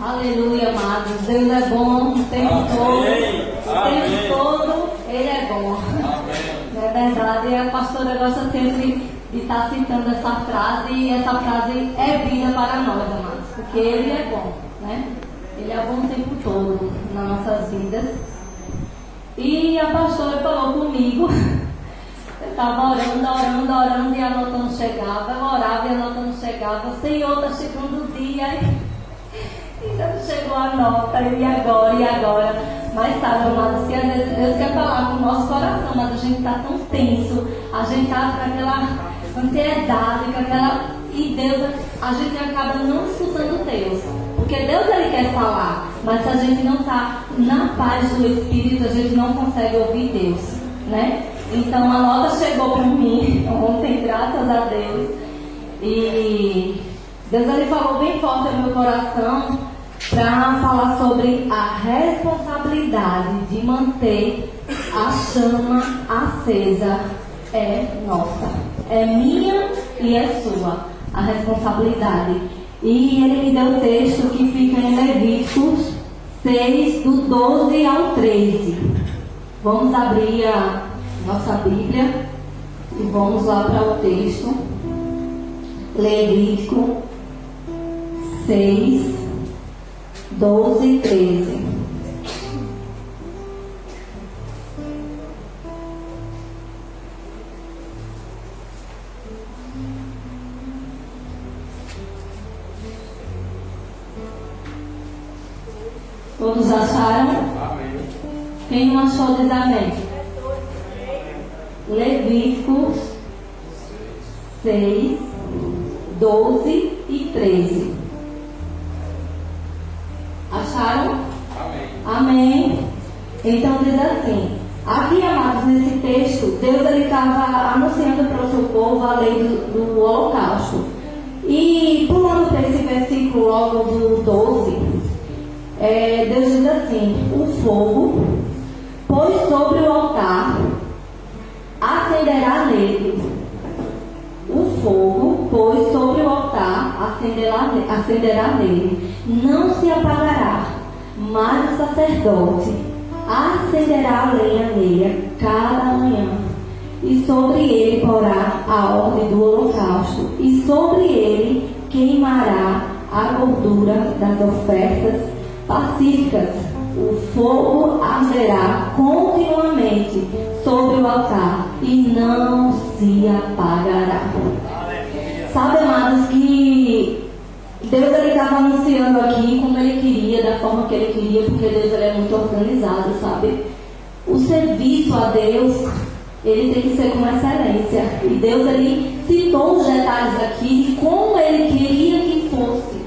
Aleluia, amados. Deus é bom o tempo todo. O tempo todo Ele é bom. Não é verdade? A pastora gosta sempre de estar citando essa frase. E essa frase é vida para nós, amados. Porque Ele é bom, né? Ele é bom o tempo todo nas nossas vidas. E a pastora falou comigo. Eu estava orando e a nota não chegava. Eu orava e a nota não chegava. Senhor, está chegando o dia. Ainda não chegou a nota, e agora? Mas sabe, amados, que às vezes Deus quer falar com o nosso coração, mas a gente está tão tenso, a gente está com aquela ansiedade, e Deus, a gente acaba não escutando Deus. Porque Deus, Ele quer falar, mas se a gente não está na paz do Espírito, a gente não consegue ouvir Deus, né? Então a nota chegou para mim ontem, graças a Deus, e Deus, Ele falou bem forte no meu coração para falar sobre a responsabilidade de manter a chama acesa. É nossa, é minha e é sua a responsabilidade. E Ele me deu o texto que fica em Levíticos 6, do 12 ao 13. Vamos abrir a nossa Bíblia e vamos lá para o texto. Levítico 6, 12 e 13. Todos acharam? Amém. Quem não achou diz amém. Levíticos 6, 12 e 13. Acharam? Amém. Amém. Então diz assim: aqui, amados, nesse texto, Deus estava anunciando para o seu povo a lei do holocausto. E pulando para esse versículo logo do 12, Deus diz assim: o fogo, pois sobre o altar, acenderá nele. O fogo, pois sobre o altar, acenderá nele. Não se apagará, mas o sacerdote acenderá a lenha nele cada manhã. E sobre ele porá a ordem do holocausto. E sobre ele queimará a gordura das ofertas pacíficas. O fogo arderá continuamente sobre o altar e não se apagará. Sabe, amados, que Deus estava anunciando aqui como Ele queria, da forma que Ele queria, porque Deus Ele é muito organizado, sabe? O serviço a Deus, ele tem que ser com excelência. E Deus, Ele citou os detalhes aqui de como Ele queria que fosse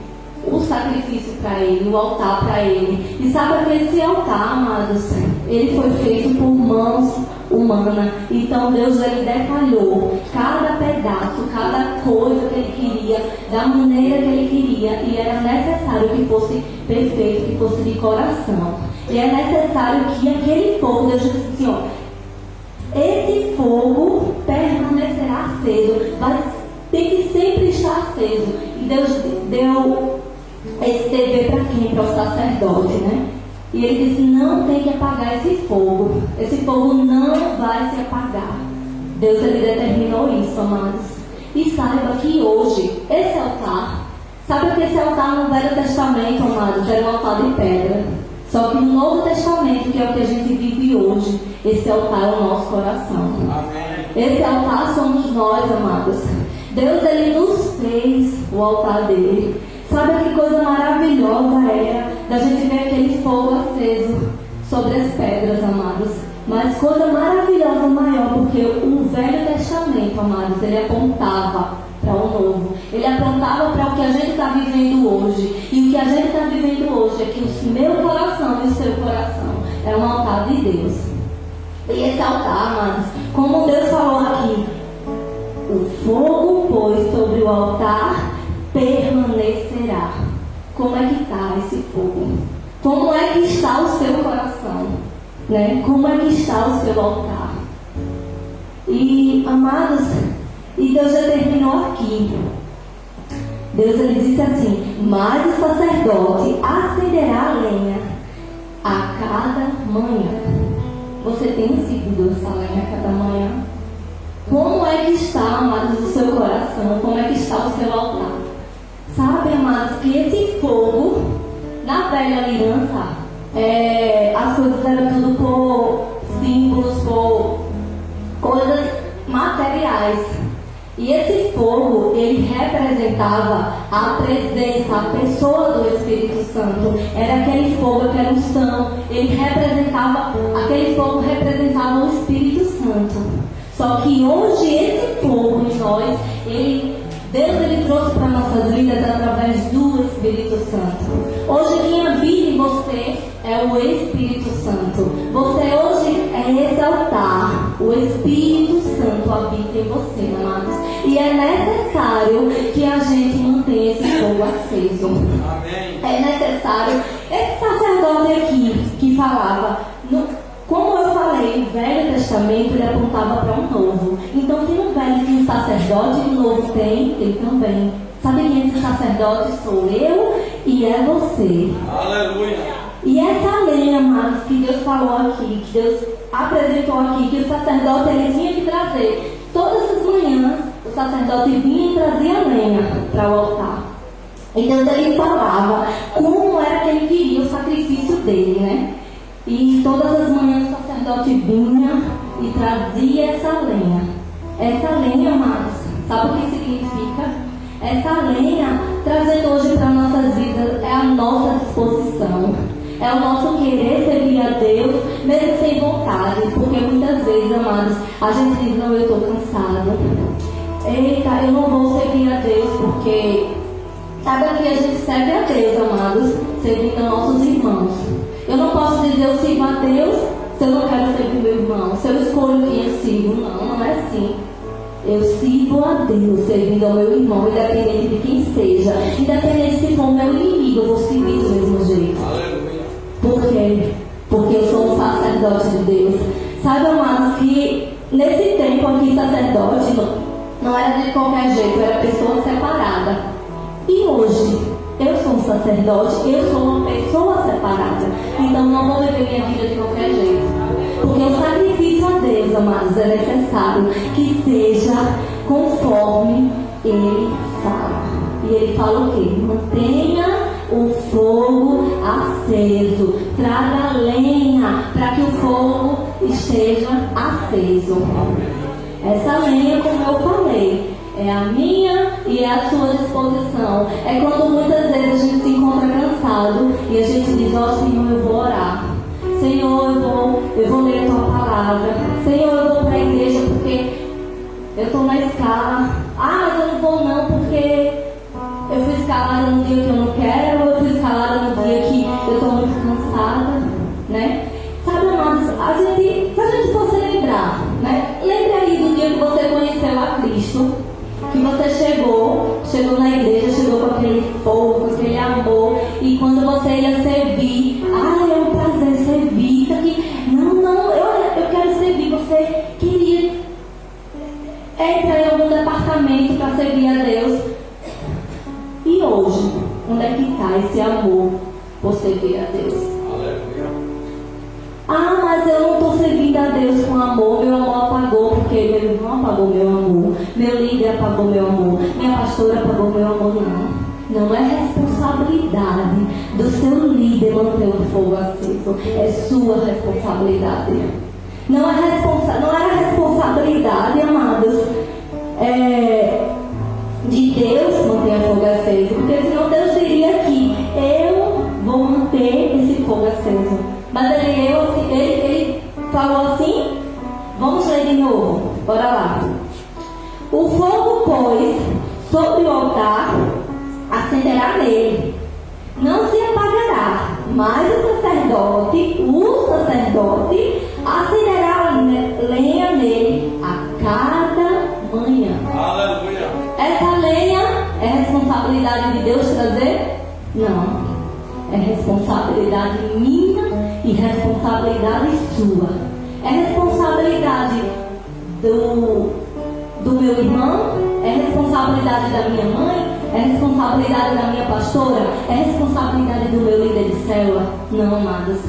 o sacrifício para Ele, o altar para Ele. E sabe que esse altar, amados, ele foi feito por mãos humanas. Então Deus, Ele detalhou cada pedaço, cada coisa que Ele queria, da maneira que Ele queria. E era necessário que fosse perfeito, que fosse de coração. E é necessário que aquele fogo, Deus disse assim, ó, esse fogo permanecerá aceso, tem que sempre estar aceso. E Deus deu esse dever para quem? Para o sacerdote, né? E Ele disse: não tem que apagar esse fogo. Esse fogo não vai se apagar. Deus, Ele determinou isso, amados. E saiba que hoje, esse altar, sabe que esse altar no Velho Testamento, amados, era um altar de pedra. Só que no Novo Testamento, que é o que a gente vive hoje, esse altar é o nosso coração. Amém. Esse altar somos nós, amados. Deus, Ele nos fez o altar dele. Sabe que coisa maravilhosa era da gente ver aquele fogo aceso sobre as pedras, amados. Mas coisa maravilhosa maior, porque o Velho Testamento, amados, ele apontava para o Novo. Ele apontava para o que a gente está vivendo hoje. E o que a gente está vivendo hoje é que o meu coração e o seu coração é um altar de Deus. E esse altar, amados, como Deus falou aqui, o fogo, pois, sobre o altar permanecerá. Como é que está esse fogo? Como é que está o seu coração? Né? Como é que está o seu altar? E, amados, e Deus determinou aqui Deus ele disse assim: mas o sacerdote acenderá a lenha a cada manhã. Você tem seguido essa lenha a cada manhã? Como é que está, amados, o seu coração? Como é que está o seu altar? Sabe, amados, que esse fogo, na velha aliança, as coisas eram tudo por símbolos, por coisas materiais. E esse fogo, ele representava a presença, a pessoa do Espírito Santo. Era aquele fogo, aquela unção. Aquele fogo representava o Espírito Santo. Só que hoje esse fogo em nós, Deus ele trouxe para nossas vidas através do Espírito Santo. Hoje quem habita em você é o Espírito Santo. Você hoje é esse altar. O Espírito Santo habita em você, amados. E é necessário que a gente mantenha esse fogo aceso. Amém. É necessário. Esse sacerdote aqui que falava, como eu falei, o Velho Testamento ele apontava para um novo. Então, se no Velho tem um sacerdote e no Novo tem, ele também. Sabe quem esse sacerdote? Sou eu e é você. Aleluia! E essa lenha, amados, que Deus falou aqui, que Deus apresentou aqui, que o sacerdote ele tinha que trazer. Todas as manhãs, o sacerdote vinha e trazia lenha para o altar. Então, ele falava como era que ele queria o sacrifício dele, né? E todas as manhãs o sacerdote vinha e trazia essa lenha. Essa lenha, amados, sabe o que significa? Essa lenha, trazendo hoje para nossas vidas, é a nossa disposição. É o nosso querer servir a Deus, mesmo sem vontade. Porque muitas vezes, amados, a gente diz: não, eu estou cansado. Eita, eu não vou servir a Deus porque... Sabe que a gente serve a Deus, amados, servindo a nossos irmãos. Eu não posso dizer eu sirvo a Deus se eu não quero servir meu irmão. Se eu escolho quem eu sirvo. Não é assim. Eu sirvo a Deus servindo ao meu irmão, independente de quem seja. Independente se for meu inimigo, eu vou servir do mesmo jeito. Aleluia. Por quê? Porque eu sou um sacerdote de Deus. Sabe, amados, que nesse tempo aqui, sacerdote não era de qualquer jeito, era pessoa separada. E hoje, eu sou um sacerdote, eu sou uma pessoa separada. Então não vou viver minha vida de qualquer jeito. Porque o sacrifício a Deus, amados, é necessário que seja conforme Ele fala. E Ele fala o quê? Mantenha o fogo aceso. Traga lenha para que o fogo esteja aceso. Essa lenha, como eu falei, é a minha e é a sua disposição. É quando muitas vezes a gente se encontra cansado e a gente diz: ó Senhor, eu vou orar. Senhor, eu vou ler a tua palavra. Senhor, eu vou para a igreja porque eu estou na escala. Ah, mas eu não vou não porque eu fui escalada no dia que eu não quero, ou eu fui escalada no dia que eu estou muito cansada, né? Sabe, amados, se a gente fosse lembrar, né? Lembre aí do dia que você conheceu a Cristo. Que você chegou na igreja, chegou com aquele fogo, com aquele amor, e quando você ia servir, é um prazer servir, tá aqui. Não, eu quero servir. Você queria entrar em algum departamento para servir a Deus. E hoje, onde é que está esse amor por servir a Deus? Mas eu não estou servindo a Deus com amor. Meu amor apagou porque meu irmão apagou meu amor, meu líder apagou meu amor, minha pastora apagou meu amor. Não é responsabilidade do seu líder manter o fogo aceso. É sua responsabilidade. Não era responsabilidade, amados, de Deus manter o fogo aceso. Porque senão Deus diria que eu vou manter esse fogo aceso. Mas ele falou assim. Vamos ler de novo. Bora lá. O fogo, pois, sobre o altar acenderá nele. Não se apagará. Mas o sacerdote acenderá lenha nele a cada manhã. Aleluia. Essa lenha é responsabilidade de Deus trazer? Não. É responsabilidade minha e responsabilidade sua. É responsabilidade do meu irmão, é responsabilidade da minha mãe, É responsabilidade da minha pastora? É responsabilidade do meu líder de célula? Não, amados.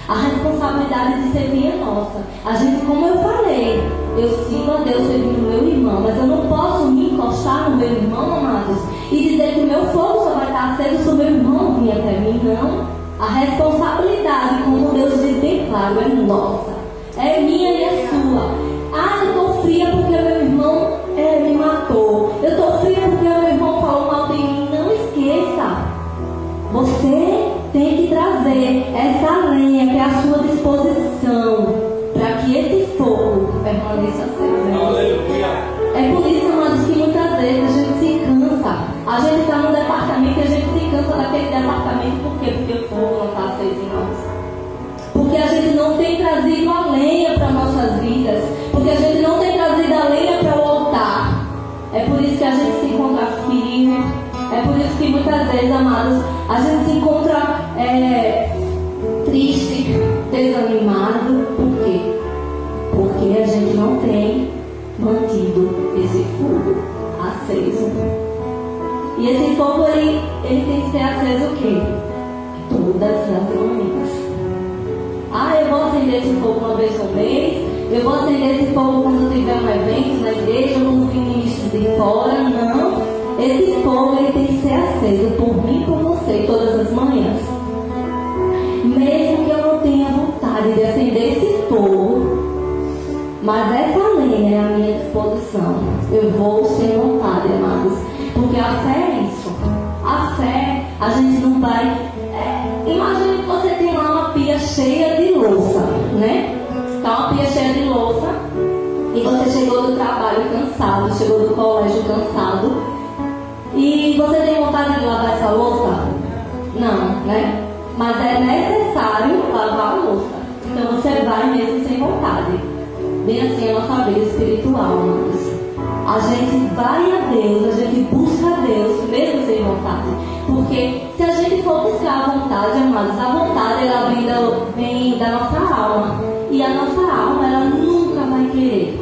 A responsabilidade de servir é nossa. A gente, como eu falei, eu sirvo a Deus servindo o meu irmão, mas eu não posso me encostar no meu irmão, amados, e dizer que o meu fogo só vai estar aceso se o meu irmão vir até mim. Não. A responsabilidade, como Deus diz bem claro, é nossa. É minha e é sua. Ah, eu estou fria porque meu irmão me matou. Eu estou fria porque meu irmão falou mal de mim. Não esqueça. Você tem que trazer essa lenha que é à sua disposição para que esse fogo permaneça aceso. Aleluia. É por isso, amados, que muitas vezes a gente se cansa. A gente está no departamento e a gente se cansa daquele departamento. Por quê? Porque o fogo não está aceso em nós. Porque a gente não tem trazido a lenha para nossas vidas. Porque a gente não tem trazido a lenha para o altar. É por isso que a gente se encontra frio. É por isso que muitas vezes, amados, a gente se encontra triste, desanimado. Por quê? Porque a gente não tem mantido esse fogo aceso. E esse fogo, ele tem que ser aceso o quê? Todas as manhãs. Ah, eu vou acender esse fogo uma vez no mês. Eu vou acender esse fogo quando tiver um evento na igreja, quando vir ministro de fora. Não. Esse fogo, ele tem que ser aceso por mim e por você todas as manhãs. Mesmo que eu não tenha vontade de acender esse fogo, mas essa lenha é à minha disposição. Eu vou sem vontade, amados. Porque a fé é isso. A fé, a gente não vai... imagine que você tem lá uma pia cheia de louça, né? Tá uma pia cheia de louça e você chegou do trabalho cansado, chegou do colégio cansado e você tem vontade de lavar essa louça? Não, né? Mas é necessário lavar a louça. Então você vai mesmo sem vontade. Bem assim a nossa vida espiritual, amados. A gente vai a Deus, a gente busca a Deus mesmo sem vontade. Porque se a gente for buscar a vontade, amados, a vontade ela vem da nossa alma. E a nossa alma, ela nunca vai querer.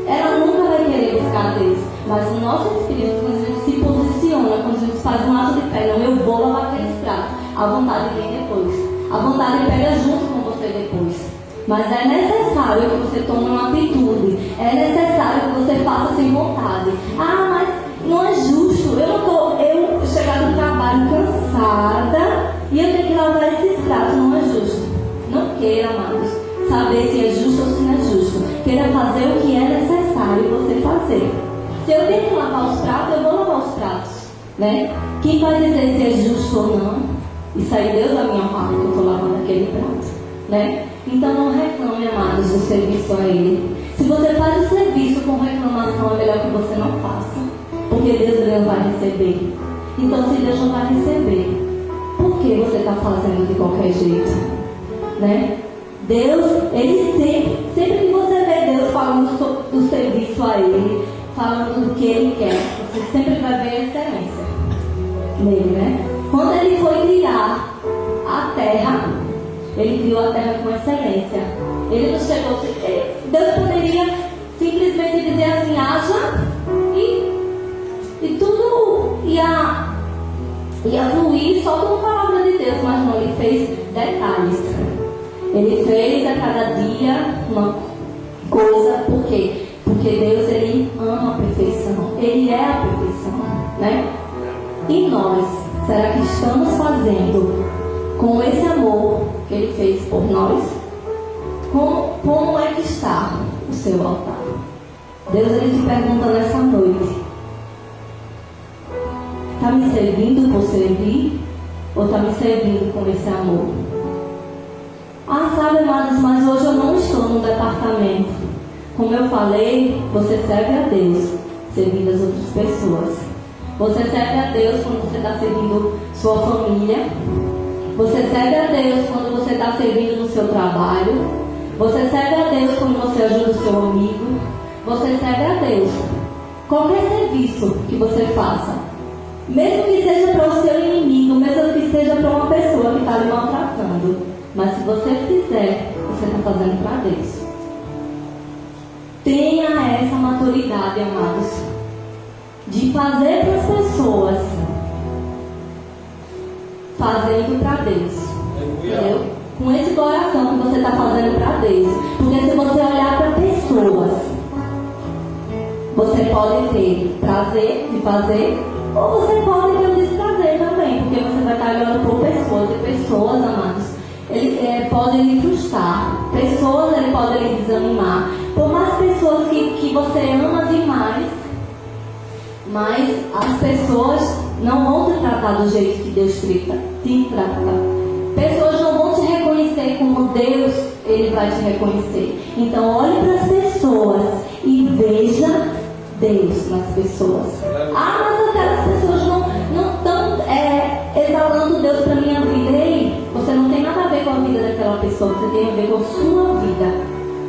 Ela nunca vai querer buscar a Deus. Mas o nosso espírito, quando a gente se posiciona, quando a gente faz um ato de fé, não, eu vou lavar aqueles pratos, a vontade vem depois. A vontade pega junto com você depois. Mas é necessário que você tome uma atitude. É necessário que você faça sem vontade. Ah, mas não é justo. Eu chegar do trabalho cansada e eu tenho que lavar esses pratos. Não é justo. Não queira, amados, saber se é justo ou se não é justo. Queira fazer o que é necessário você fazer. Se eu tenho que lavar os pratos, eu vou lavar os pratos, né? Quem vai dizer se é justo ou não? Isso aí Deus vai me honrar que eu estou lavando aquele prato, né? Então não reclame, amados, do serviço a Ele. Se você faz o serviço com reclamação, é melhor que você não faça. Porque Deus não vai receber. Então se Deus não vai receber, por que você está fazendo de qualquer jeito? Né? Deus, Ele sempre que você vê Deus falando do serviço a Ele, falando do que Ele quer, você sempre vai ver a excelência nele, né? Quando Ele foi criar a terra, Ele criou a terra com excelência. Ele não chegou... Deus poderia simplesmente dizer assim, haja, e tudo ia fluir só com a palavra de Deus. Mas não, Ele fez detalhes. Ele fez a cada dia uma coisa. Por quê? Porque Deus, Ele ama a perfeição. Ele é a perfeição, né? E nós, será que estamos fazendo com esse amor que Ele fez por nós? Como é que está o seu altar? Deus, Ele te pergunta nessa noite: está me servindo por servir? Ou está me servindo com esse amor? Ah, sabe, amados, mas hoje eu não estou no departamento. Como eu falei, você serve a Deus servindo as outras pessoas. Você serve a Deus quando você está servindo sua família. Você serve a Deus quando você está servindo no seu trabalho. Você serve a Deus quando você ajuda o seu amigo. Você serve a Deus. Qualquer serviço que você faça, mesmo que seja para o seu inimigo, mesmo que seja para uma pessoa que está lhe maltratando, mas se você fizer, você está fazendo para Deus. Tenha essa maturidade, amados. de fazer para as pessoas, fazendo para Deus. Entendeu? Com esse coração que você está fazendo para Deus. Porque se você olhar para pessoas, você pode ter prazer de fazer, ou você pode ter o desprazer também, porque você vai estar olhando por pessoas, e pessoas, amados, ele pode lhe frustrar, pessoas ele pode lhe desanimar. Por mais pessoas que você ama demais, mas as pessoas não vão te tratar do jeito que Deus te trata. Pessoas não vão te reconhecer como Deus ele vai te reconhecer. Então olhe para as pessoas e veja Deus nas pessoas. Mas aquelas pessoas não estão exalando Deus para a minha vida. Ei, você não tem nada a ver com a vida daquela pessoa, você tem a ver com a sua vida.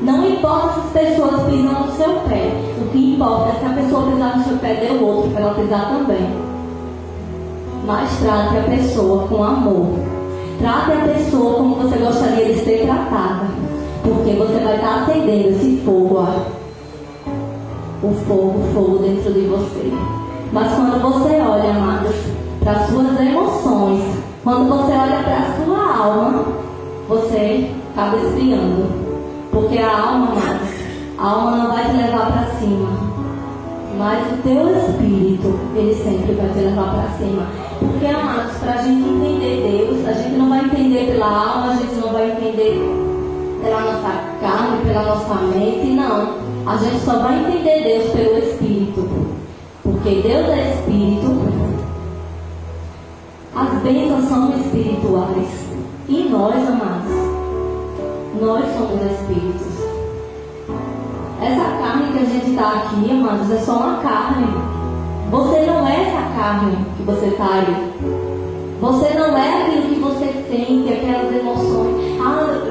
Não importa se as pessoas pisam no seu pé. O que importa é se a pessoa pisar no seu pé, dê o outro para ela pisar também. Mas trate a pessoa com amor. Trate a pessoa como você gostaria de ser tratada. Porque você vai estar acendendo esse fogo, o fogo dentro de você. Mas quando você olha, amados, para as suas emoções, quando você olha para a sua alma, você acaba esfriando. Porque a alma, amados, a alma não vai te levar para cima, mas o teu espírito, ele sempre vai te levar para cima. Porque, amados, para a gente entender Deus, a gente não vai entender pela alma, a gente não vai entender pela nossa carne, pela nossa mente, não. A gente só vai entender Deus pelo Espírito. Porque Deus é Espírito. As bênçãos são espirituais. E nós, amados, nós somos espíritos. Essa carne que a gente está aqui, amados, é só uma carne. Você não é essa carne que você está aí. Você não é aquilo que você sente, aquelas emoções.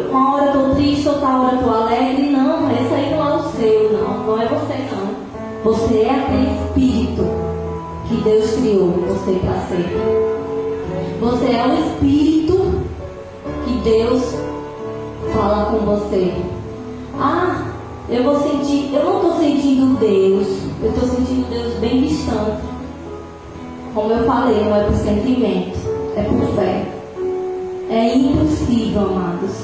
Uma hora eu estou triste, outra hora eu estou alegre. Não, esse aí não é o seu, não é você não. Você é aquele espírito que Deus criou você para ser. Você é o espírito que Deus fala com você. Eu não estou sentindo Deus, eu estou sentindo Deus bem distante. Como eu falei, não é por sentimento, é por fé. É impossível, amados,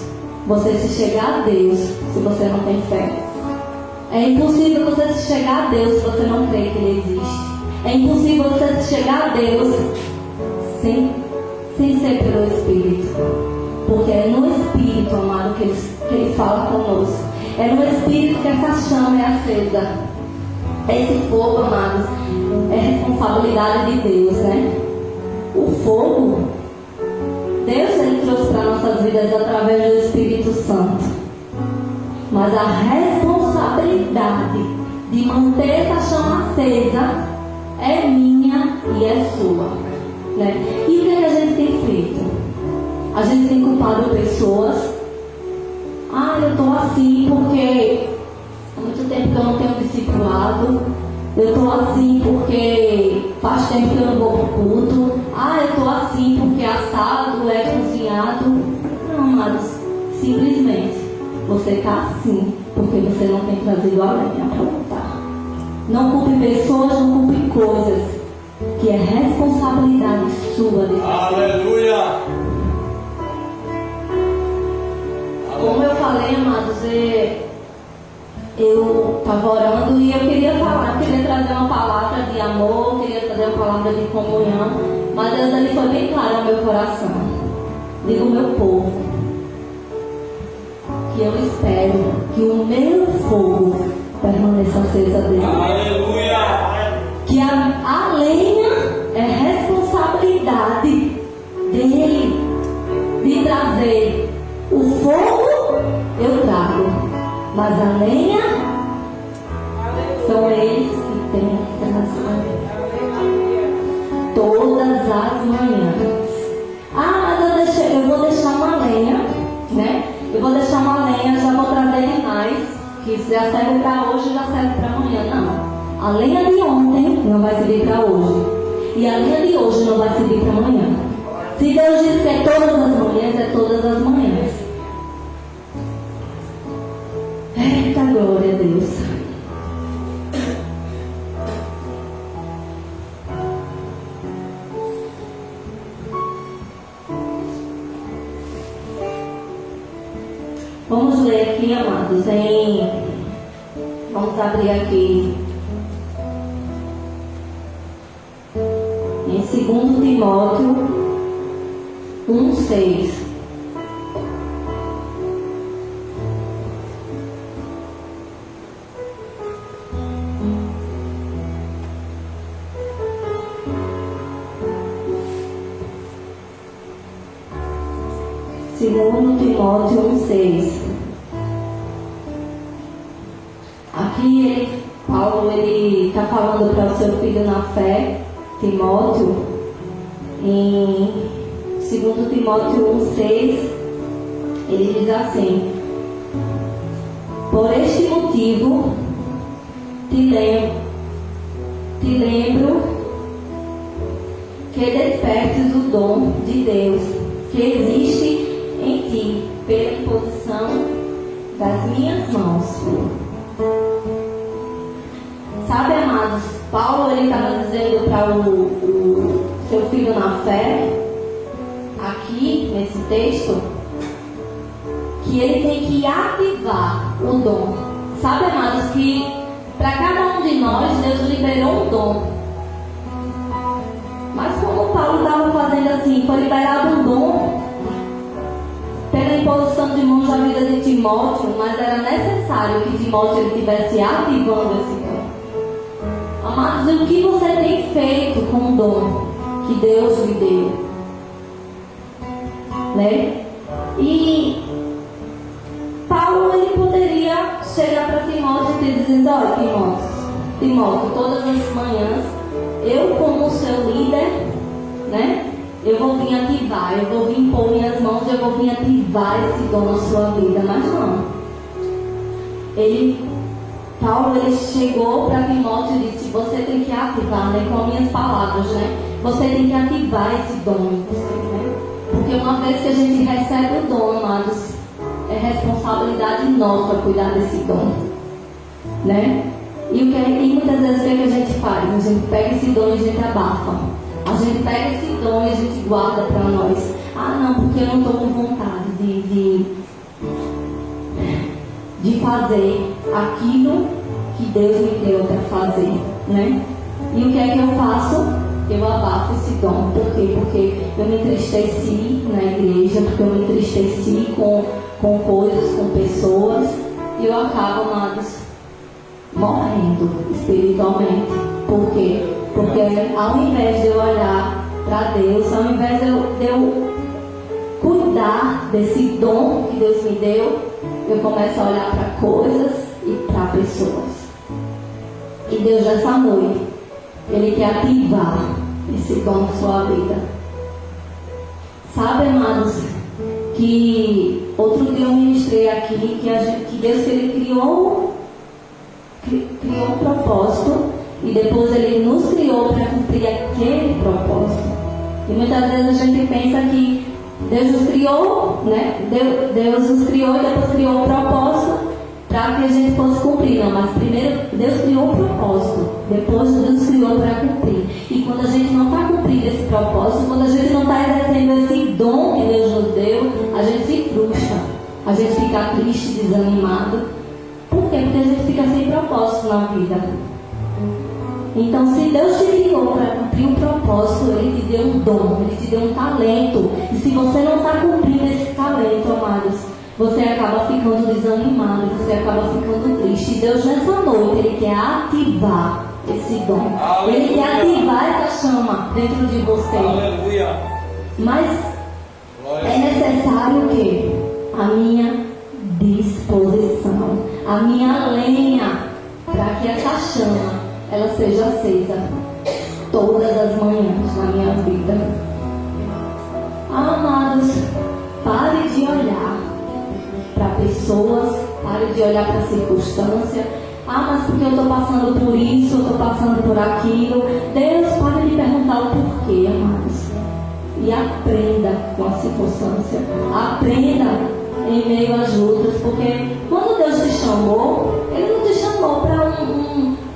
você se chegar a Deus se você não tem fé. É impossível você se chegar a Deus se você não crê que Ele existe. É impossível você se chegar a Deus sem ser pelo Espírito. Porque é no Espírito, amado, que Ele fala conosco. É no Espírito que essa chama é acesa. Esse fogo, amados, é responsabilidade de Deus, né? O fogo, Deus ele trouxe para nossas vidas através do Espírito Santo. Mas a responsabilidade de manter essa chama acesa é minha e é sua, né? E o que a gente tem feito? A gente tem culpado pessoas. Eu estou assim porque há muito tempo que eu não tenho discipulado. Eu estou assim porque faz tempo que eu não vou para o culto. Eu estou assim porque assado é cozinhado. Não, amados, simplesmente você está assim porque você não tem trazido a lenha para lutar. Não culpe pessoas, não culpe coisas, que é responsabilidade sua de fazer. Aleluia! Como eu falei, amados, eu estava orando e eu queria trazer uma palavra de amor, queria trazer uma palavra de comunhão, mas Deus ali foi bem claro ao meu coração. Digo, meu povo, que eu espero que o meu fogo permaneça acesa dele. Aleluia! Que a lenha é responsabilidade dele de trazer. O fogo eu trago, mas a lenha são eles que têm que trazer todas as manhãs. Mas eu vou deixar uma lenha, né? Eu vou deixar uma lenha, já vou trazer demais, que se já serve para hoje, já serve para amanhã. Não. A lenha de ontem não vai servir para hoje, e a lenha de hoje não vai servir para amanhã. Se Deus diz que é todas as manhãs, é todas as manhãs. Eita, glória a Deus. Vamos ler aqui, amados, vamos abrir aqui em 2 Timóteo 1:6. Segundo Timóteo 1:6. Aqui Paulo está falando para o seu filho na fé, Timóteo, em 2 Timóteo 1:6, ele diz assim: por este motivo te lembro que despertes o dom de Deus que existe em ti pela imposição das minhas mãos. Sabe, amados, Paulo estava dizendo para o seu filho na fé, aqui nesse texto, que ele tem que ativar o dom. Sabe, amados, que para cada um de nós Deus liberou um dom. Mas como Paulo estava fazendo assim, foi liberado um dom pela imposição de mãos da vida de Timóteo, mas era necessário que Timóteo estivesse ativando esse dom. Amados, o que você tem feito com o dom que Deus lhe deu? Né? E Paulo ele poderia chegar para Timóteo e dizer: olha, Timóteo, todas as manhãs, eu como seu líder, né? Eu vou vir ativar, eu vou vir impor minhas mãos, eu vou vir ativar esse dom na sua vida. Mas não. Paulo chegou para Timóteo e disse: você tem que ativar, né? Com as minhas palavras, né? Você tem que ativar esse dom em você, né? Porque uma vez que a gente recebe o dom, amados, é responsabilidade nossa cuidar desse dom, né? E muitas vezes o que a gente faz? A gente pega esse dom e a gente abafa. A gente pega esse dom e a gente guarda para nós. Ah, não, porque eu não estou com vontade de fazer aquilo que Deus me deu para fazer, né? E o que é que eu faço? Eu abafo esse dom. Por quê? Porque eu me entristeci na igreja, porque eu me entristeci com coisas, com pessoas, e eu acabo, amados, morrendo espiritualmente. Por quê? Porque ao invés de eu olhar para Deus, ao invés de eu cuidar desse dom que Deus me deu, eu começo a olhar para coisas e para pessoas. E Deus, nessa noite, Ele quer ativar esse dom na sua vida. Sabe, amados, que outro dia eu ministrei aqui que Deus Ele criou um propósito. E depois Ele nos criou para cumprir aquele propósito. E muitas vezes a gente pensa que Deus nos criou, né? Deus nos criou e depois criou um propósito para que a gente fosse cumprir. Não, mas primeiro Deus criou um propósito, depois Deus nos criou para cumprir. E quando a gente não está cumprindo esse propósito, quando a gente não está exercendo esse dom que Deus nos deu, a gente se frustra, a gente fica triste, desanimado. Por quê? Porque a gente fica sem propósito na vida. Então, se Deus te criou para cumprir um propósito, Ele te deu um dom, Ele te deu um talento. E se você não está cumprindo esse talento, amados, você acaba ficando desanimado, você acaba ficando triste. E Deus, nessa noite, Ele quer ativar esse dom. Aleluia. Ele quer ativar essa chama dentro de você. Aleluia. Mas é necessário o quê? A minha disposição, a minha lenha, para que essa chama ela seja acesa todas as manhãs na minha vida. Amados, pare de olhar para pessoas, pare de olhar para a circunstância. Ah, mas porque eu estou passando por isso, eu estou passando por aquilo. Deus, pare de perguntar o porquê, amados. E aprenda com a circunstância. Aprenda em meio às lutas. Porque quando Deus te chamou, Ele não te chamou para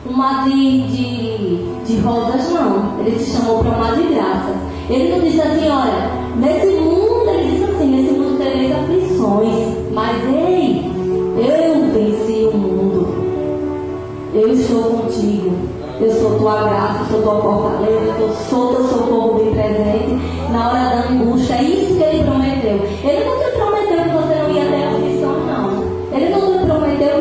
um mar de rosas, não. Ele te chamou para um mar de graças. Ele não disse assim: olha, nesse mundo, Ele disse assim: nesse mundo tereis aflições, mas ei, contigo. Eu sou tua graça, eu sou tua fortaleza, eu sou teu socorro bem presente na hora da angústia. É isso que ele prometeu. Ele não te prometeu que você não ia ter aflição, não. Ele não te prometeu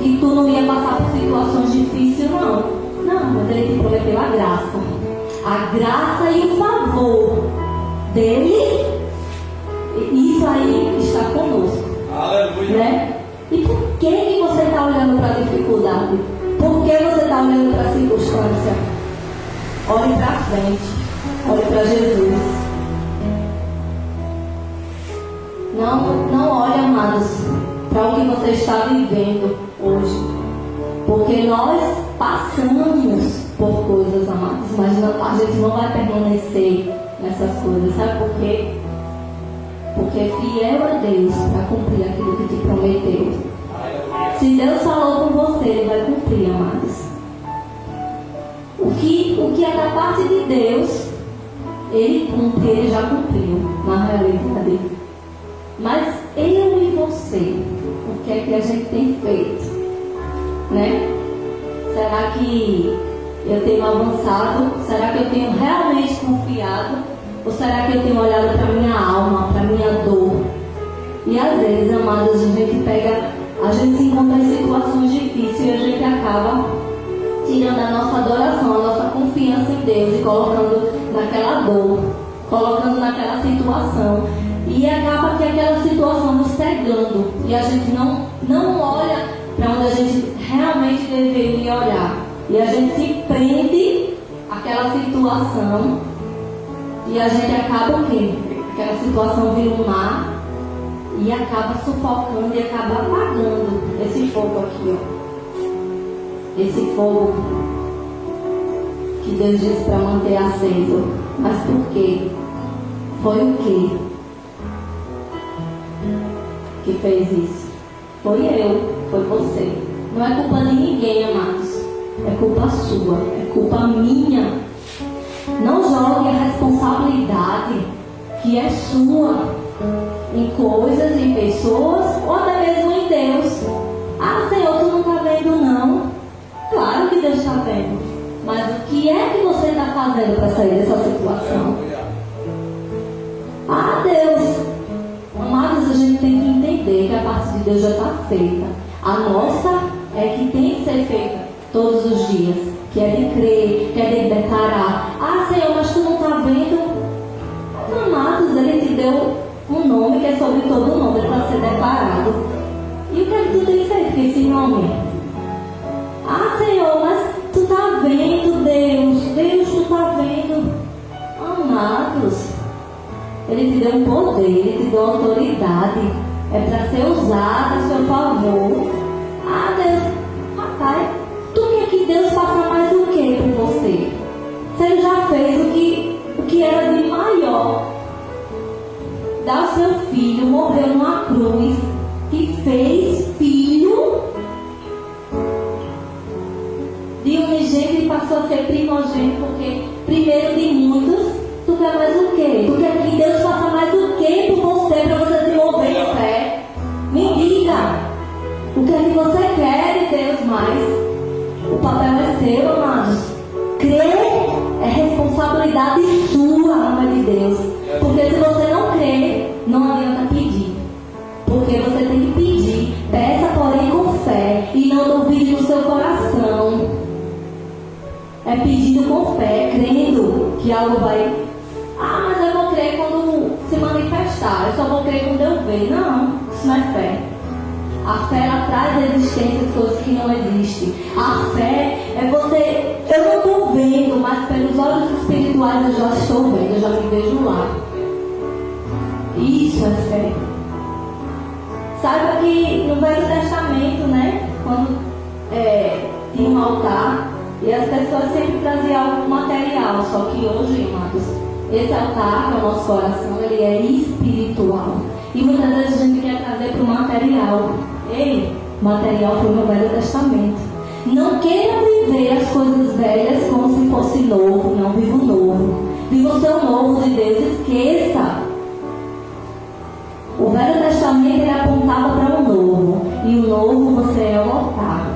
que tu não ia passar por situações difíceis, não. Não, mas ele te prometeu a graça. A graça e o favor dele, isso aí está conosco. Aleluia. Né? E por que você está olhando para a dificuldade? Por que você está olhando para a circunstância? Olhe para frente. Olhe para Jesus. Não olhe, amados, para o que você está vivendo hoje. Porque nós passamos por coisas, amados, mas a gente não vai permanecer nessas coisas. Sabe por quê? Porque é fiel a Deus para cumprir aquilo que te prometeu. Se Deus falou com você, Ele vai cumprir, amados. O que é da parte de Deus, Ele cumpre, Ele já cumpriu na realidade. Mas eu e você, o que é que a gente tem feito? Né? Será que eu tenho avançado? Será que eu tenho realmente confiado? Ou será que eu tenho olhado para minha alma, para minha dor? E às vezes, amados, a gente se encontra em situações difíceis e a gente acaba tirando a nossa adoração, a nossa confiança em Deus e colocando naquela dor, colocando naquela situação. E acaba que aquela situação nos cegando e a gente não olha para onde a gente realmente deveria olhar. E a gente se prende àquela situação e a gente acaba o quê? Aquela situação vira um mar e acaba sufocando e acaba apagando esse fogo aqui, ó. Esse fogo que Deus disse para manter aceso. Mas por quê? Foi o quê que fez isso? Foi eu, foi você. Não é culpa de ninguém, amados. É culpa sua, é culpa minha. Não jogue a responsabilidade que é sua em coisas, em pessoas ou até mesmo em Deus. Ah, Senhor, tu não está vendo, não? Claro que Deus está vendo. Mas o que é que você está fazendo para sair dessa situação? Ah, Deus. Amados, a gente tem que entender que a parte de Deus já está feita. A nossa é que tem que ser feita todos os dias. Que é de crer, que é de declarar. Ah, Senhor, mas tu não está vendo? Mas, amados, Ele te deu um nome que é sobre todo nome para ser declarado. E o que é que tu tem feito com esse nome? Ah, Senhor, mas tu está vendo, Deus. Deus, tu está vendo. Amados, Ele te deu um poder, Ele te deu autoridade. É para ser usado a seu favor. Ah, Deus, rapaz, tu quer que Deus faça mais o que por você? Se Ele já fez o que era de maior. Dá o seu filho, morreu numa cruz, que fez filho de unigênito e passou a ser primogênito, porque primeiro de muitos, tu quer mais o quê? Tu quer que Deus faça mais o quê por você, para você se mover em fé? Me diga, o que é que você quer de Deus mais? O papel é seu, amados. Crer é responsabilidade sua, em nome de Deus. Porque se você não crer, não adianta pedir. Porque você tem que pedir. Peça, porém, com fé. E não duvide no seu coração. É pedindo com fé, crendo que algo vai... Ah, mas eu vou crer quando se manifestar. Eu só vou crer quando eu ver. Não, isso não é fé. A fé, ela traz à existência as coisas que não existem. A fé é você... Eu não estou vendo, mas pelos olhos espirituais eu já estou vendo. Eu já me vejo lá. Isso é fé. Saiba que no Velho Testamento, né? Quando tinha um altar e as pessoas sempre traziam algo material. Só que hoje, amados, esse altar, que é o nosso coração, ele é espiritual. E muitas vezes a gente quer trazer para o material. Ei, material foi no Velho Testamento. Não queira viver as coisas velhas como se fosse novo. Não, viva o novo. Viva o seu novo de Deus. Esqueça. O Velho Testamento ele apontava para o novo. E o novo você é o altar.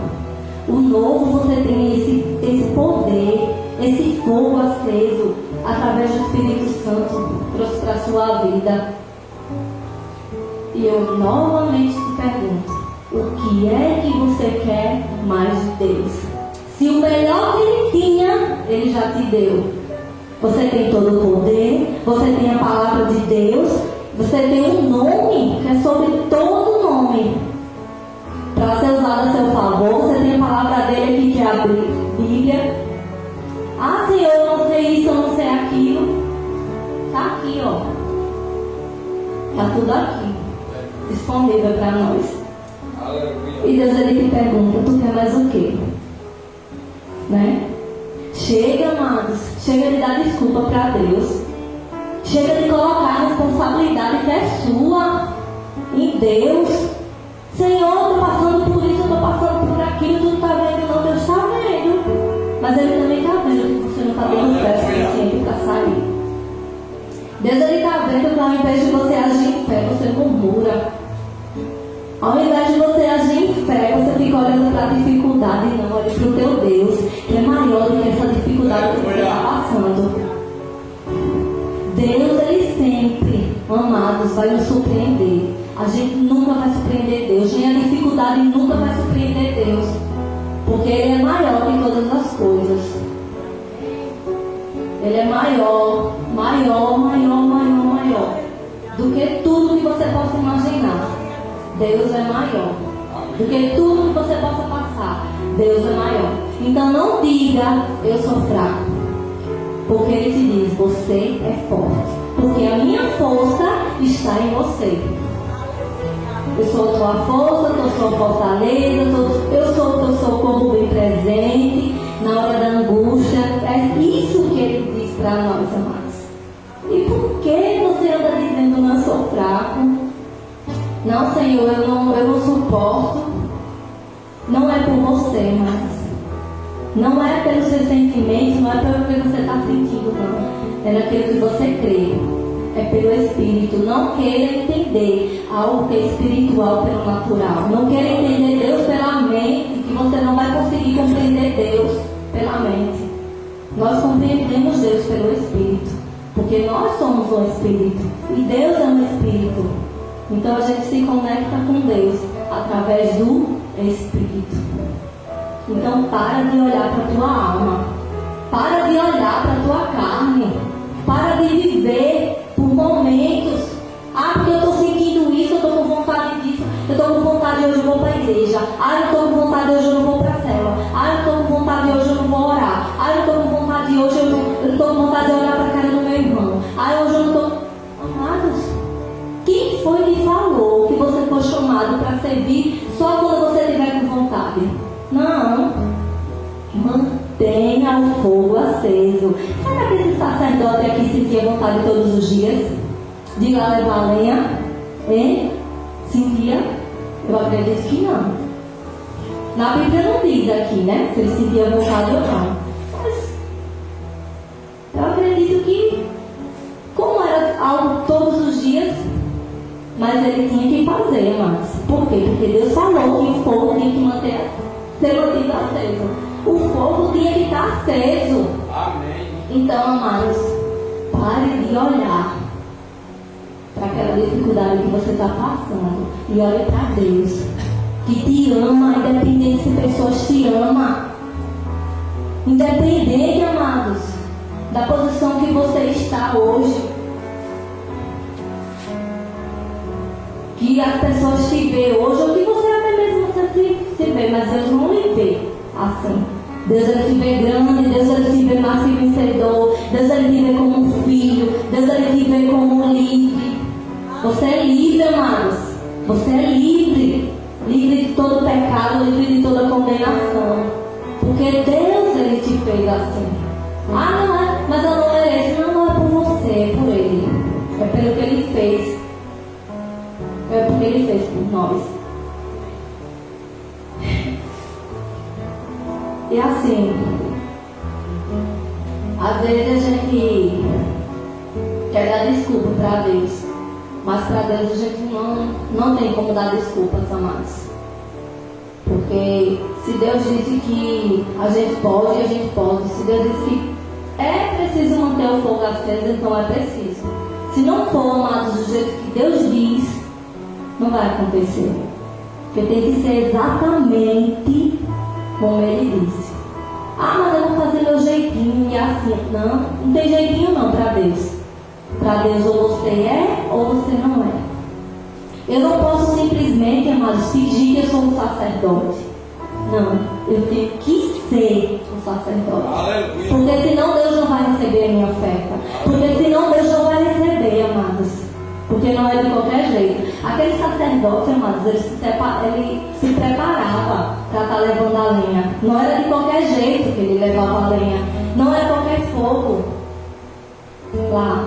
O novo, você tem esse poder, esse fogo aceso, através do Espírito Santo, trouxe para a sua vida. E eu novamente te pergunto, o que é que você quer mais de Deus? Se o melhor que Ele tinha, Ele já te deu. Você tem todo o poder, você tem a palavra de Deus, você tem um nome que é sobre todo nome, para ser usado a seu favor. Você tem a palavra dele aqui, que é a Bíblia. Ah, Senhor, eu não sei isso, eu não sei aquilo. Está aqui, ó. Está tudo aqui, disponível para nós. E Deus, Ele te pergunta, tu quer mais o quê? Né? Chega, amados, chega de dar desculpa para Deus. Chega de colocar a responsabilidade que é sua em Deus. Senhor, eu estou passando por isso, eu estou passando por aquilo, tu não está vendo, não, Deus está vendo. Mas Ele também está vendo que você não está dando fé suficiente para sair. Deus, Ele está vendo que ao invés de você agir em fé, você murmura. Ao invés de você agir em fé, você fica olhando para a dificuldade e não olha para o teu Deus, que é maior do que essa dificuldade que você está passando. Deus, Ele sempre, amados, vai nos surpreender. A gente nunca vai surpreender Deus, nem a dificuldade nunca vai surpreender Deus, porque Ele é maior que todas as coisas. Ele é maior do que tudo que você possa imaginar. Deus é maior do que tudo que você possa passar. Deus é maior. Então não diga, eu sou fraco, porque Ele te diz, você é forte, porque a minha força está em você. Eu sou a tua força, eu sou a fortaleza, eu sou o teu socorro bem presente na hora da angústia. É isso que Ele diz para nós, amados. E por que você anda dizendo, não, eu sou fraco? Não, Senhor, eu não suporto. Não é por você, mas não é pelos seus sentimentos, não é pelo que você está sentindo, não. É naquilo que você crê. É pelo Espírito. Não queira entender algo que é espiritual pelo natural. Não queira entender Deus pela mente, que você não vai conseguir compreender Deus pela mente. Nós compreendemos Deus pelo Espírito, porque nós somos um Espírito e Deus é um Espírito. Então a gente se conecta com Deus através do Espírito. Então para de olhar para a tua alma, para de olhar para a tua carne, para de viver por momentos. Ah, porque eu estou sentindo isso, eu estou com vontade disso, eu estou com vontade hoje eu vou para a igreja. Ah, eu estou com vontade hoje eu não vou para a célula. Ah, eu estou com vontade hoje eu não vou orar. Ah, eu estou com vontade hoje eu estou com vontade de olhar para a cara do meu irmão. Ah, hoje eu não estou. Amados, quem foi que falou que você foi chamado para servir só quando você estiver com vontade? Não. Mantenha o fogo aceso. Será que esse sacerdote aqui sentia vontade todos os dias de ir lá levar a lenha? Hein? Sentia? Eu acredito que não. Na Bíblia não diz aqui, né? Se ele sentia vontade ou não. Mas eu acredito que, como era algo todos os dias, mas ele tinha que fazer, mas por quê? Porque Deus falou que o fogo tinha que ser mantido aceso. O fogo tinha que estar aceso. Amém. Então, amados, pare de olhar para aquela dificuldade que você está passando e olhe para Deus, que te ama, independente se pessoas te amam. Independente, amados, da posição que você está hoje. Que as pessoas te veem hoje, ou que você até mesmo você se vê, mas Deus não lhe vê assim. Deus ele te vê grande, Deus ele te vê mais que vencedor, Deus ele te vê como um filho, Deus ele te vê como um livre. Você é livre, amados. Você é livre. Livre de todo pecado, livre de toda condenação. Porque Deus ele te fez assim. Ah, não é, mas eu não mereço. Não é por você, é por Ele. É pelo que Ele fez. É porque Ele fez por nós. E assim, às vezes a gente quer dar desculpa para Deus, mas para Deus a gente não tem como dar desculpas, amados. Porque se Deus disse que a gente pode, a gente pode. Se Deus disse que é preciso manter o fogo aceso, então é preciso. Se não for, amados, do jeito que Deus diz, não vai acontecer. Porque tem que ser exatamente como Ele disse. Ah, mas eu vou fazer meu jeitinho e assim. Não, não tem jeitinho não para Deus. Para Deus ou você é ou você não é. Eu não posso simplesmente, amados, fingir que eu sou um sacerdote. Não, eu tenho que ser um sacerdote. Aleluia. Porque senão Deus não vai receber a minha oferta. Porque senão Deus não vai receber, amados. Porque não é de qualquer jeito. Aquele sacerdote, amados, ele se preparava para estar levando a lenha. Não era de qualquer jeito que ele levava a lenha. Não era qualquer fogo lá.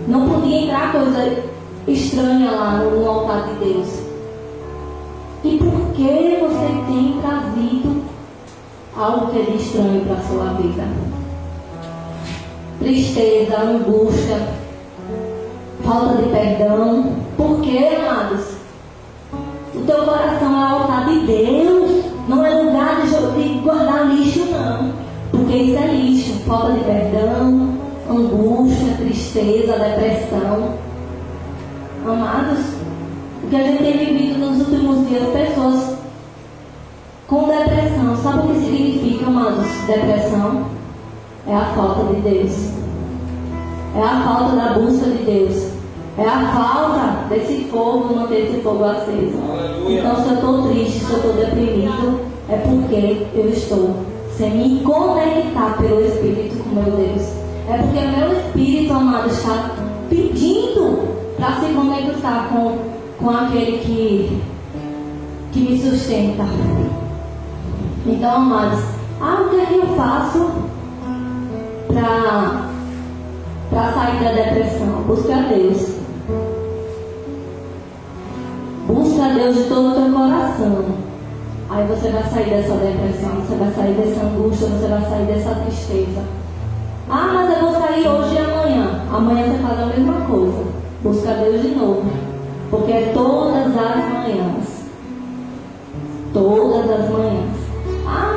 Não podia entrar coisa estranha lá no altar de Deus. E por que você tem trazido algo que é de estranho para a sua vida? Tristeza, angústia, falta de perdão. Por quê, amados? O teu coração é o altar de Deus. Não é lugar de guardar lixo, não. Porque isso é lixo. Falta de perdão, angústia, tristeza, depressão. Amados, o que a gente tem vivido nos últimos dias, pessoas com depressão. Sabe o que significa, amados, depressão? É a falta de Deus. É a falta da busca de Deus. É a falta desse fogo, manter esse fogo aceso. Aleluia. Então, se eu estou triste, se eu estou deprimido, é porque eu estou sem me conectar pelo Espírito com meu Deus. É porque o meu Espírito, amado, está pedindo para se conectar com aquele que me sustenta. Então, amados, o que é que eu faço para sair da depressão? Busca a Deus. Busca a Deus de todo o teu coração. Aí você vai sair dessa depressão, você vai sair dessa angústia, você vai sair dessa tristeza. Mas eu vou sair hoje e amanhã. Amanhã você faz a mesma coisa. Busca a Deus de novo. Porque é todas as manhãs. Todas as manhãs.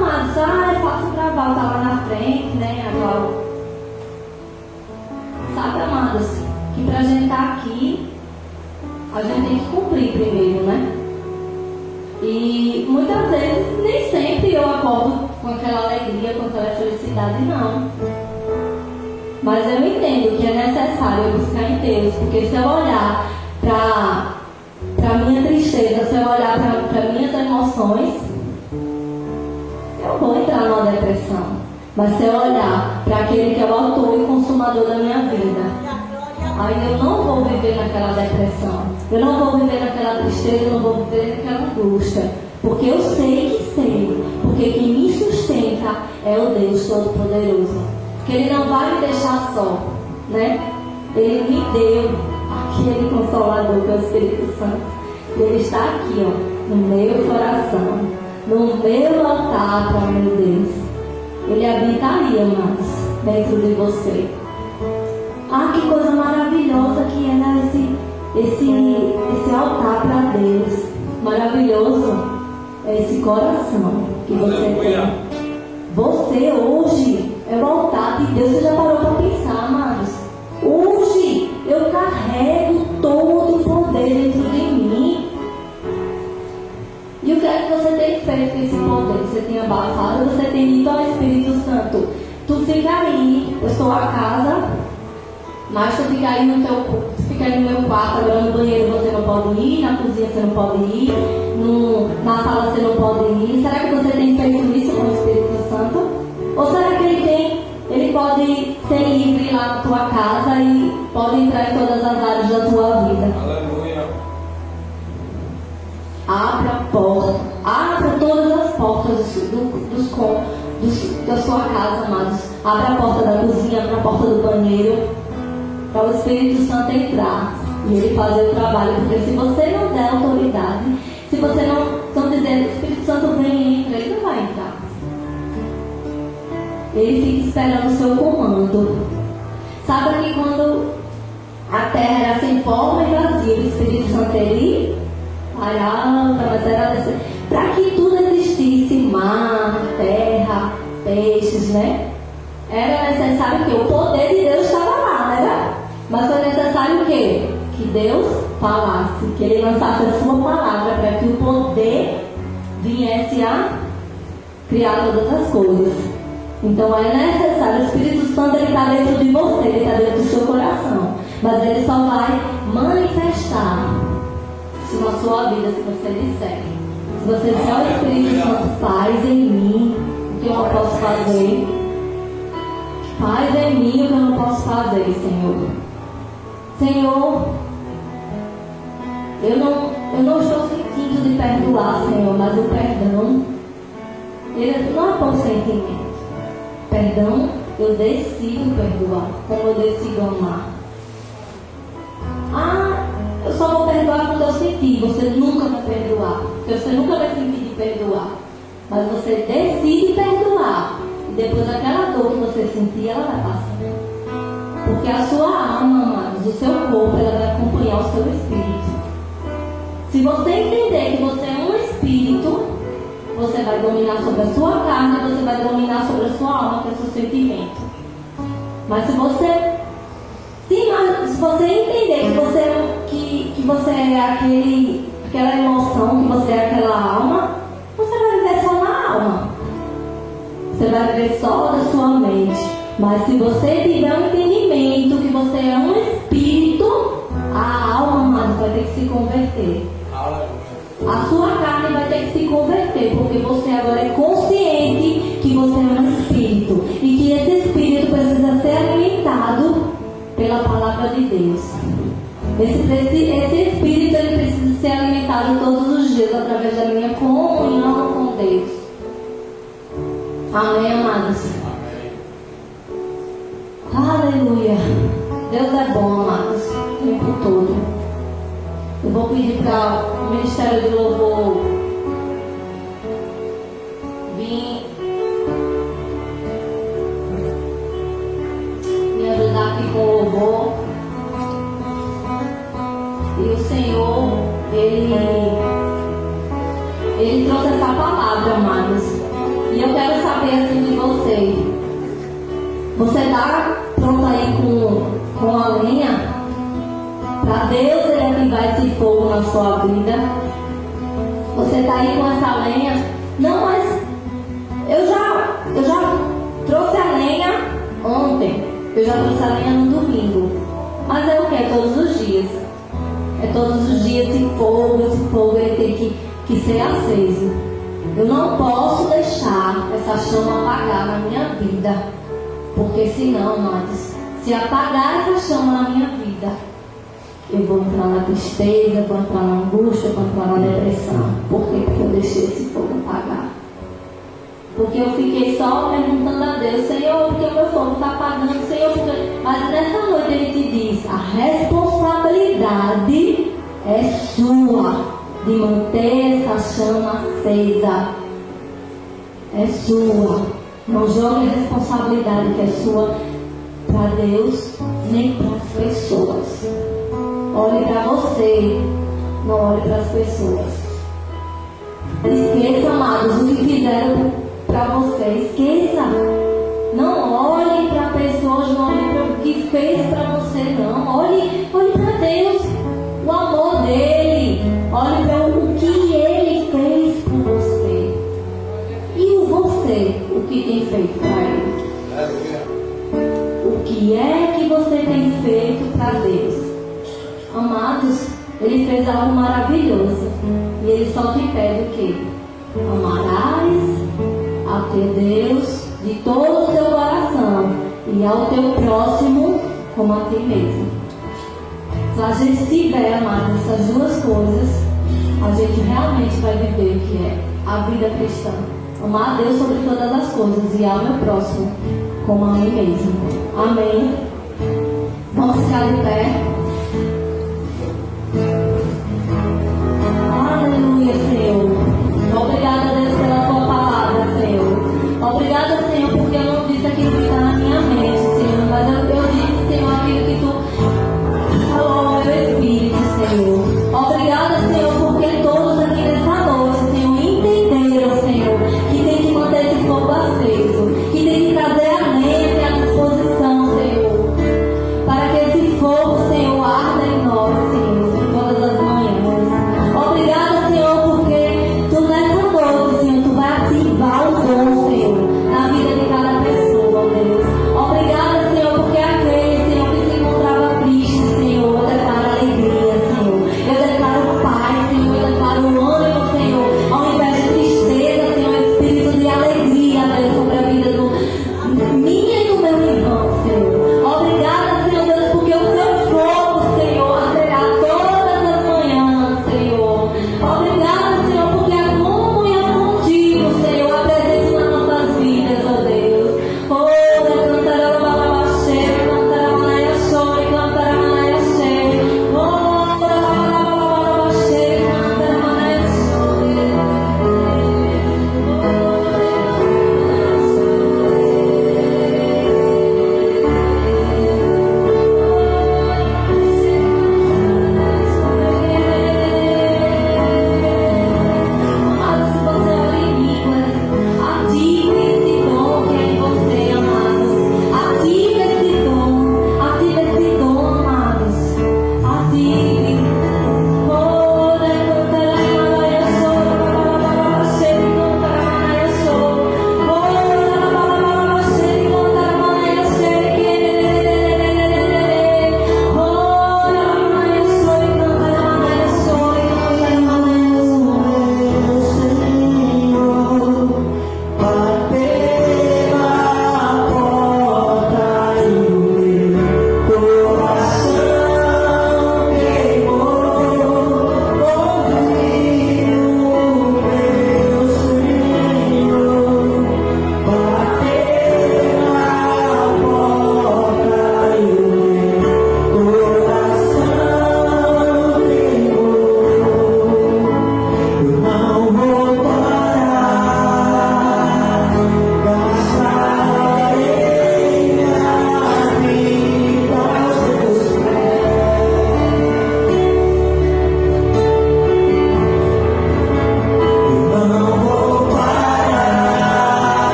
Mas eu faço o trabalho, tá lá na frente, né? Agora. Sabe, amados, que pra gente estar aqui, a gente tem que cumprir primeiro, né? E muitas vezes, nem sempre eu acordo com aquela alegria, com aquela felicidade, não. Mas eu entendo que é necessário eu buscar em Deus, porque se eu olhar para minha tristeza, se eu olhar para minhas emoções, eu vou entrar numa depressão. Mas se eu olhar para aquele que é o autor e consumador da minha vida, aí eu não vou viver naquela depressão, eu não vou viver naquela tristeza, eu não vou viver naquela angústia, porque eu sei que sei, porque quem me sustenta é o Deus Todo-Poderoso. Que Ele não vai me deixar só, né? Ele me deu aquele Consolador que é o Espírito Santo. Ele está aqui, no meu coração, no meu altar para o meu Deus. Ele habita aí, amados, dentro de você. Que coisa maravilhosa que é, né? Esse altar para Deus. Maravilhoso é esse coração que você tem. Você hoje é o altar de Deus. Você já parou para pensar, amados? Hoje eu carrego todo o poder dentro de mim. E o que é que você tem feito com esse poder? Você tem abafado, você tem dito ao Espírito Santo: tu fica aí, eu sou a casa, mas tu fica aí no meu quarto, agora no banheiro você não pode ir, na cozinha você não pode ir, na sala você não pode ir. Será que você tem feito isso com o Espírito Santo? Ou será que ele pode ser livre lá na tua casa e pode entrar em todas as áreas da tua vida? Aleluia. Abra a porta, abra todas as portas da sua casa, amados. Abra a porta da cozinha, abra a porta do banheiro, para o Espírito Santo entrar e ele fazer o trabalho. Porque se você não der autoridade, se você não estão dizendo: Espírito Santo vem e entra, ele não vai entrar. Ele fica esperando o seu comando. Sabe que quando a terra era sem forma e vazia, o Espírito Santo ele parava, mas era para que tudo existisse mar, terra, peixes, né? Era necessário que o poder de Deus estava lá, né? Mas foi necessário o quê? Que Deus falasse, que Ele lançasse a sua palavra para que o poder viesse a criar todas as coisas. Então é necessário, o Espírito Santo está dentro de você, ele está dentro do seu coração. Mas ele só vai manifestar isso na sua vida se você disser. Se você disser ao Espírito Santo, faz em mim o que eu não posso fazer. Faz em mim o que eu não posso fazer, Senhor. Senhor, eu não estou sentindo de perdoar, Senhor, mas o perdão, ele não é por sentimento. Perdão, eu decido perdoar, como eu decido amar. Ah, eu só vou perdoar quando eu sentir. Você nunca vai perdoar, porque você nunca vai sentir de perdoar. Mas você decide perdoar. E depois aquela dor que você sentir, ela vai passar. Porque a sua alma, amados, o seu corpo, ela vai acompanhar o seu espírito. Se você entender que você é um espírito, você vai dominar sobre a sua carne, você vai dominar sobre a sua alma, que é o seu sentimento. Mas se você entender que você é aquela emoção, que você é aquela alma, você vai viver só na alma. Você vai viver só da sua mente. Mas se você tiver um entendimento que você é um espírito, a alma, amado, vai ter que se converter. A sua carne vai ter que se converter, porque você agora é consciente que você é um espírito e que esse espírito precisa ser alimentado pela palavra de Deus. Esse espírito ele precisa ser alimentado todos os dias através da minha comunhão com Deus. Amém, amados? Aleluia. Deus é bom, amados, o tempo todo. Eu vou pedir para o Ministério de Louvor vir me ajudar aqui com o louvor. E o Senhor, Ele trouxe essa palavra, amados. E eu quero saber assim de você. Você está pronto aí com a lenha? Para Deus Ele ativar esse fogo na sua vida. Você está aí com essa lenha? Não, mas eu já trouxe a lenha ontem. Eu já trouxe a lenha no domingo. Mas é o que? É todos os dias. É todos os dias esse fogo ele tem que ser aceso. Eu não posso deixar essa chama apagar na minha vida. Porque senão, amados, se apagar essa chama na minha vida, eu vou entrar na tristeza, eu vou entrar na angústia, eu vou entrar na depressão. Por quê? Porque eu deixei esse fogo apagar. Porque eu fiquei só perguntando a Deus, Senhor, por que o meu fogo está apagando? Senhor, porque... Mas nessa noite Ele te diz, a responsabilidade é sua de manter essa chama acesa. É sua. Não jogue a responsabilidade que é sua para Deus, nem para as pessoas. Olhe para você, não olhe para as pessoas. Esqueça, amados, o que fizeram para você. Esqueça. Não olhe para pessoas, não olhe para o que fez para você, não. Olhe para Deus, o amor dele. Olhe para o que Ele fez por você. E você, o que tem feito para Ele? O que é que você tem feito para Deus? Amados, Ele fez algo maravilhoso. E Ele só te pede o quê? Amarás ao teu Deus de todo o teu coração e ao teu próximo como a ti mesmo. Se a gente tiver, amados, essas duas coisas, a gente realmente vai viver o que é a vida cristã. Amar a Deus sobre todas as coisas e ao meu próximo como a mim mesmo. Amém. Vamos ficar de pé. Aleluia, Senhor. Obrigada, Deus, pela tua palavra, Senhor. Obrigada, Senhor, porque eu não disse aquilo que está na minha mente, Senhor, mas eu disse, Senhor, aquilo que tu falou ao meu espírito, Senhor. Obrigada, Senhor, porque todos aqui nessa noite, Senhor, entenderam, Senhor, que tem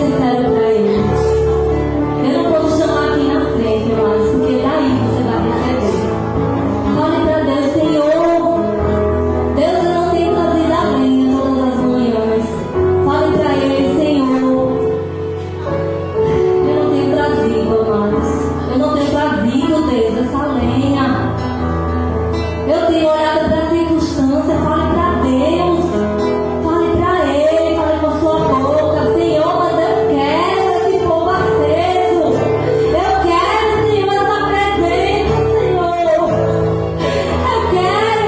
sincero para Ele. Eu não posso chamar aqui na frente, mas porque daí você vai receber. Fale para Deus, Senhor. Deus, eu não tenho trazido a lenha todas as manhãs. Fale para Ele, Senhor. Eu não tenho trazido, amados. Eu não tenho trazido, Deus, essa lenha. Eu tenho olhado para a circunstância. Fale para Deus. Fale para Ele. Fale com a sua boca. Senhor, mas eu quero esse fogo aceso. Eu quero, Senhor, essa presença, Senhor. Eu quero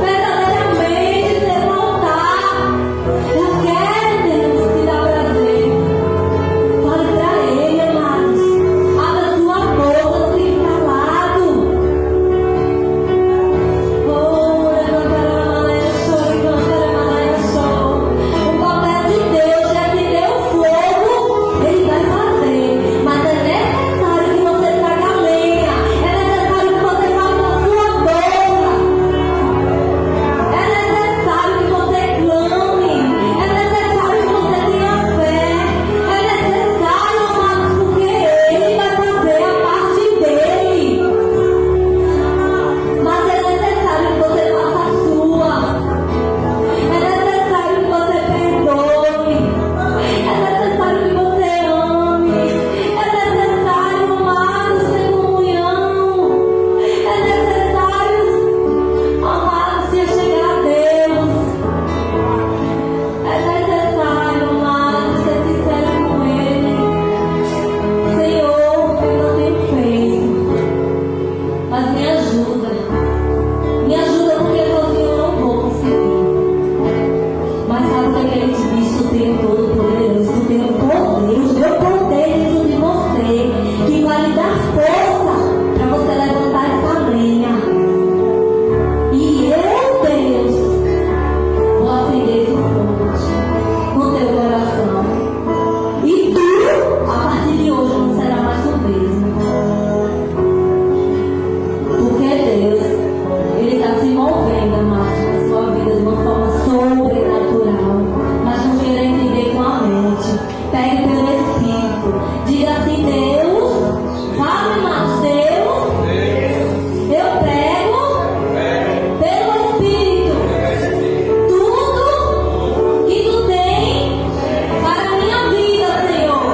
verdadeiramente ser um altar. Eu quero, Deus, te dar prazer. Fale para Ele, amados. Abra sua boca, não fique calado. O papel de Deus é acender o fogo, Ele vai fazer. Mas é necessário que você traga a lenha. É necessário que você fale com a sua boca. É necessário que você clame. É necessário que você tenha fé. É necessário, amados, porque Ele vai fazer a parte dele. Mas é necessário que você faça a sua. É necessário que você perdoe. É necessário que você ame. É necessário, amados, ter comunhão. É necessário, amados, se chegar a Deus. É necessário, amados, ser sincero com Ele. Senhor, eu não tenho feito, mas me ajuda. Me ajuda porque sozinho eu não vou conseguir. Mas sabe o que é que Ele te diz? Tu tem o Todo-Poderoso, tu tem o poder, o meu poder dentro de você, que vai lhe dar força para você levantar essa lenha. E eu, Deus, vou acender esse fogo no teu coração. E tu, a partir de hoje, não será mais o mesmo. Porque Deus, Ele está se movendo, amados, na sua vida de uma forma sobrenatural. Mas não queira entender com a mente. Pegue pelo Espírito. Diga assim, Deus, fale, amados, Deus, eu prego pelo Espírito tudo que tu tem para a minha vida, Senhor.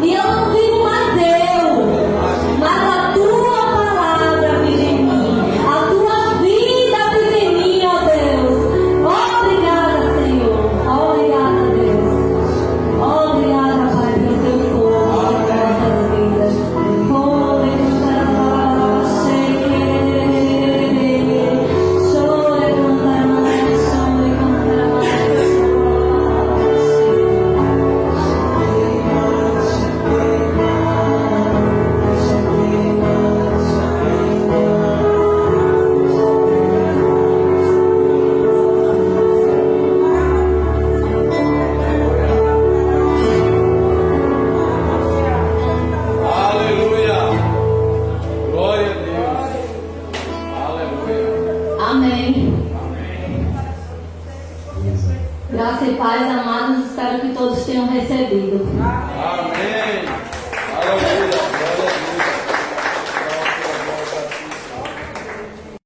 E eu não vivo mais eu, mas a tua palavra vive em mim. A tua vida vive em mim, ó Deus. Obrigada, Senhor. Obrigada, Deus. Obrigada, Pai, pelo teu fogo sobre nossas vidas. Aleluia. Glória a Deus. Aleluia. Amém. Graça e paz, amados. Espero que todos tenham recebido.